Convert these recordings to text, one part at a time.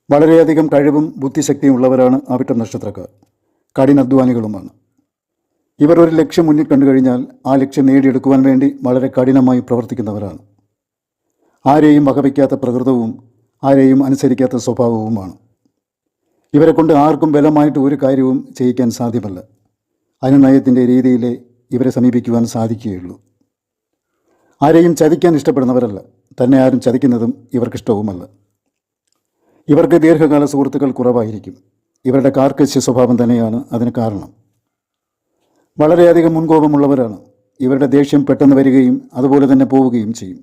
വളരെയധികം കഴിവും ബുദ്ധിശക്തിയും ഉള്ളവരാണ് അവിട്ടം നക്ഷത്രക്കാർ. കഠിനാധ്വാനികളുമാണ്. ഇവർ ഒരു ലക്ഷ്യം മുന്നിൽ കണ്ടു കഴിഞ്ഞാൽ ആ ലക്ഷ്യം നേടിയെടുക്കുവാൻ വേണ്ടി വളരെ കഠിനമായി പ്രവർത്തിക്കുന്നവരാണ്. ആരെയും വകവയ്ക്കാത്ത പ്രകൃതവും ആരെയും അനുസരിക്കാത്ത സ്വഭാവവുമാണ്. ഇവരെ കൊണ്ട് ആർക്കും ബലമായിട്ട് ഒരു കാര്യവും ചെയ്യിക്കാൻ സാധ്യമല്ല. അനുനയത്തിൻ്റെ രീതിയിലേ ഇവരെ സമീപിക്കുവാൻ സാധിക്കുകയുള്ളൂ. ആരെയും ചതിക്കാൻ ഇഷ്ടപ്പെടുന്നവരല്ല. തന്നെ ആരും ചതിക്കുന്നതും ഇവർക്കിഷ്ടവുമല്ല. ഇവർക്ക് ദീർഘകാല സുഹൃത്തുക്കൾ കുറവായിരിക്കും. ഇവരുടെ കാർക്കശ്യ സ്വഭാവം തന്നെയാണ് അതിന് കാരണം. വളരെയധികം മുൻകോപമുള്ളവരാണ്. ഇവരുടെ ദേഷ്യം പെട്ടെന്ന് വരികയും അതുപോലെ തന്നെ പോവുകയും ചെയ്യും.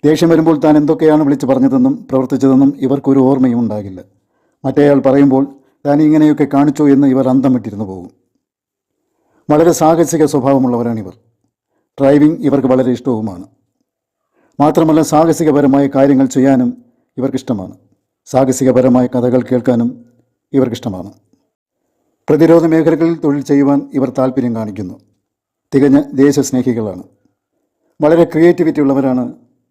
ദേഷ്യം വരുമ്പോൾ താൻ എന്തൊക്കെയാണ് വിളിച്ചു പറഞ്ഞതെന്നും പ്രവർത്തിച്ചതെന്നും ഇവർക്കൊരു ഓർമ്മയും ഉണ്ടാകില്ല. മറ്റേയാൾ പറയുമ്പോൾ താൻ ഇങ്ങനെയൊക്കെ കാണിച്ചോ എന്ന് ഇവർ അന്തം വിട്ടിരുന്നു പോകും. വളരെ സാഹസിക സ്വഭാവമുള്ളവരാണിവർ. ഡ്രൈവിംഗ് ഇവർക്ക് വളരെ ഇഷ്ടവുമാണ്. മാത്രമല്ല സാഹസികപരമായ കാര്യങ്ങൾ ചെയ്യാനും ഇവർക്കിഷ്ടമാണ്. സാഹസികപരമായ കഥകൾ കേൾക്കാനും ഇവർക്കിഷ്ടമാണ്. പ്രതിരോധ മേഖലകളിൽ തൊഴിൽ ചെയ്യുവാൻ ഇവർ താല്പര്യം കാണിക്കുന്നു. തികഞ്ഞ ദേശസ്നേഹികളാണ്. വളരെ ക്രിയേറ്റിവിറ്റി ഉള്ളവരാണ്.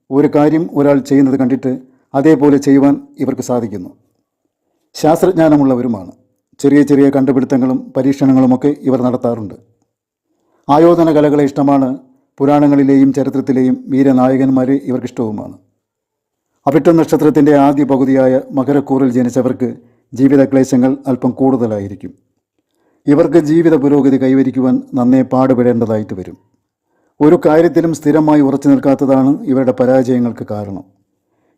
ഒരു കാര്യം ഒരാൾ ചെയ്യുന്നത് കണ്ടിട്ട് അതേപോലെ ചെയ്യുവാൻ ഇവർക്ക് സാധിക്കുന്നു. ശാസ്ത്രജ്ഞാനമുള്ളവരുമാണ്. ചെറിയ ചെറിയ കണ്ടുപിടുത്തങ്ങളും പരീക്ഷണങ്ങളുമൊക്കെ ഇവർ നടത്താറുണ്ട്. ആയോധന കലകളെ ഇഷ്ടമാണ്. പുരാണങ്ങളിലെയും ചരിത്രത്തിലെയും വീരനായകന്മാരെ ഇവർക്കിഷ്ടവുമാണ്. അവിട്ടം നക്ഷത്രത്തിൻ്റെ ആദ്യ പകുതിയായ മകരക്കൂറിൽ ജനിച്ചവർക്ക് ജീവിതക്ലേശങ്ങൾ അല്പം കൂടുതലായിരിക്കും. ഇവർക്ക് ജീവിത പുരോഗതി കൈവരിക്കുവാൻ നന്നേ പാടുപെടേണ്ടതായിട്ട് വരും. ഒരു കാര്യത്തിലും സ്ഥിരമായി ഉറച്ചു നിൽക്കാത്തതാണ് ഇവരുടെ പരാജയങ്ങൾക്ക് കാരണം.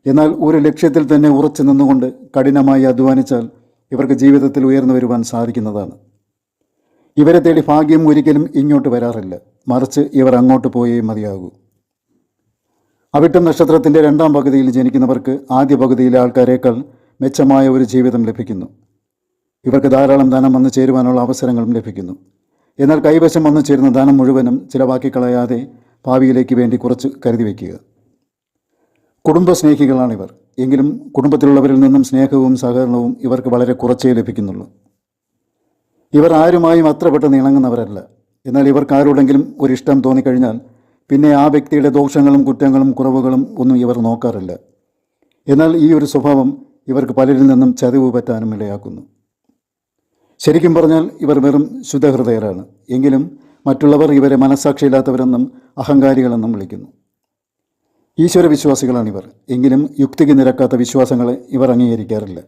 എന്നാൽ ഒരു ലക്ഷ്യത്തിൽ തന്നെ ഉറച്ചു നിന്നുകൊണ്ട് കഠിനമായി അധ്വാനിച്ചാൽ ഇവർക്ക് ജീവിതത്തിൽ ഉയർന്നു വരുവാൻ സാധിക്കുന്നതാണ്. ഇവരെ തേടി ഭാഗ്യം ഒരിക്കലും ഇങ്ങോട്ട് വരാറില്ല. മറിച്ച് ഇവർ അങ്ങോട്ട് പോയേ മതിയാകൂ. അവിട്ടം നക്ഷത്രത്തിൻ്റെ രണ്ടാം പകുതിയിൽ ജനിക്കുന്നവർക്ക് ആദ്യ പകുതിയിലെ ആൾക്കാരേക്കാൾ മെച്ചമായ ഒരു ജീവിതം ലഭിക്കുന്നു. ഇവർക്ക് ധാരാളം ധനം വന്നു ചേരുവാനുള്ള അവസരങ്ങളും ലഭിക്കുന്നു. എന്നാൽ കൈവശം വന്നു ചേരുന്ന ധനം മുഴുവനും ചിലവാക്കി കളയാതെ ഭാവിയിലേക്ക് വേണ്ടി കുറച്ച് കരുതി വയ്ക്കുക. കുടുംബസ്നേഹികളാണിവർ. എങ്കിലും കുടുംബത്തിലുള്ളവരിൽ നിന്നും സ്നേഹവും സഹകരണവും ഇവർക്ക് വളരെ കുറച്ചേ ലഭിക്കുന്നുള്ളൂ. ഇവർ ആരുമായും അത്ര പെട്ടെന്ന് ഇണങ്ങുന്നവരല്ല. എന്നാൽ ഇവർക്ക് ആരോടെങ്കിലും ഒരിഷ്ടം തോന്നിക്കഴിഞ്ഞാൽ പിന്നെ ആ വ്യക്തിയുടെ ദോഷങ്ങളും കുറ്റങ്ങളും കുറവുകളും ഒന്നും ഇവർ നോക്കാറില്ല. എന്നാൽ ഈ ഒരു സ്വഭാവം ഇവർക്ക് പലരിൽ നിന്നും ചതിവ് പറ്റാനും ഇടയാക്കുന്നു. ശരിക്കും പറഞ്ഞാൽ ഇവർ വെറും ശുദ്ധഹൃദയരാണ്. എങ്കിലും മറ്റുള്ളവർ ഇവരെ മനസ്സാക്ഷിയില്ലാത്തവരെന്നും അഹങ്കാരികളെന്നും വിളിക്കുന്നു. ഈശ്വര വിശ്വാസികളാണിവർ. എങ്കിലും യുക്തിക്ക് നിരക്കാത്ത വിശ്വാസങ്ങളെ ഇവർ അംഗീകരിക്കാറില്ല.